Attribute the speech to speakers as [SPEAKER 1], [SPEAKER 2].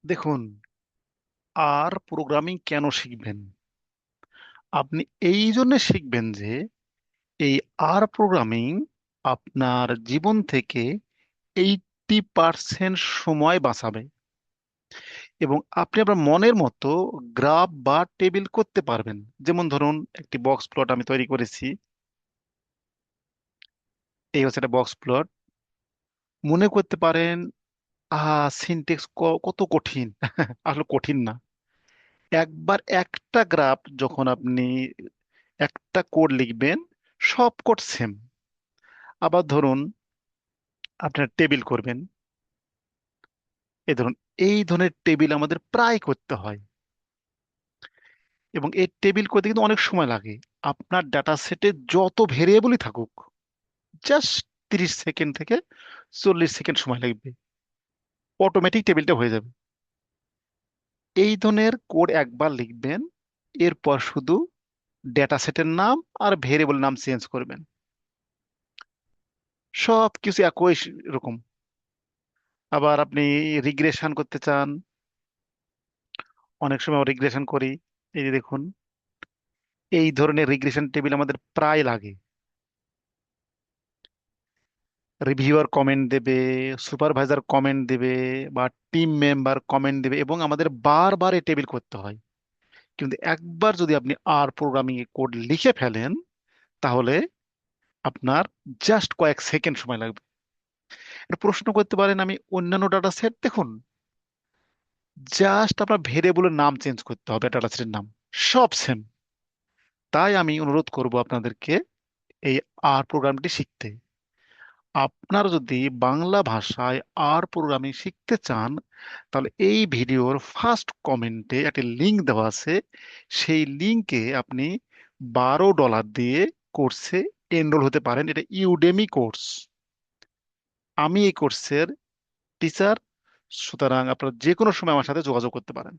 [SPEAKER 1] দেখুন, আর প্রোগ্রামিং কেন শিখবেন? আপনি এই জন্য শিখবেন যে এই আর প্রোগ্রামিং আপনার জীবন থেকে 80% সময় বাঁচাবে এবং আপনি আপনার মনের মতো গ্রাফ বা টেবিল করতে পারবেন। যেমন ধরুন, একটি বক্স প্লট আমি তৈরি করেছি। এই হচ্ছে একটা বক্স প্লট। মনে করতে পারেন, সিনটেক্স কত কঠিন। আসলে কঠিন না। একবার একটা গ্রাফ যখন আপনি একটা কোড লিখবেন, সব কোড সেম। আবার ধরুন, আপনার টেবিল করবেন। এই ধরনের টেবিল আমাদের প্রায় করতে হয় এবং এই টেবিল করতে কিন্তু অনেক সময় লাগে। আপনার ডাটা সেটে যত ভেরিয়েবলই থাকুক, জাস্ট 30 সেকেন্ড থেকে 40 সেকেন্ড সময় লাগবে, অটোমেটিক টেবিলটা হয়ে যাবে। এই ধরনের কোড একবার লিখবেন, এরপর শুধু ডেটা সেটের নাম আর ভেরিয়েবল নাম চেঞ্জ করবেন। সব কিছু একই রকম। আবার আপনি রিগ্রেশন করতে চান, অনেক সময় রিগ্রেশন করি। এই যে দেখুন, এই ধরনের রিগ্রেশন টেবিল আমাদের প্রায় লাগে। রিভিউয়ার কমেন্ট দেবে, সুপারভাইজার কমেন্ট দেবে, বা টিম মেম্বার কমেন্ট দেবে এবং আমাদের বারবার এই টেবিল করতে হয়। কিন্তু একবার যদি আপনি আর প্রোগ্রামিং এ কোড লিখে ফেলেন, তাহলে আপনার জাস্ট কয়েক সেকেন্ড সময় লাগবে। এটা প্রশ্ন করতে পারেন, আমি অন্যান্য ডাটা সেট দেখুন, জাস্ট আপনার ভেরিয়েবলের নাম চেঞ্জ করতে হবে, ডাটা সেটের নাম সব সেম। তাই আমি অনুরোধ করব আপনাদেরকে এই আর প্রোগ্রামটি শিখতে। আপনারা যদি বাংলা ভাষায় আর প্রোগ্রামিং শিখতে চান, তাহলে এই ভিডিওর ফার্স্ট কমেন্টে একটি লিংক দেওয়া আছে। সেই লিংকে আপনি $12 দিয়ে কোর্সে এনরোল হতে পারেন। এটা ইউডেমি কোর্স। আমি এই কোর্সের টিচার, সুতরাং আপনারা যে কোনো সময় আমার সাথে যোগাযোগ করতে পারেন।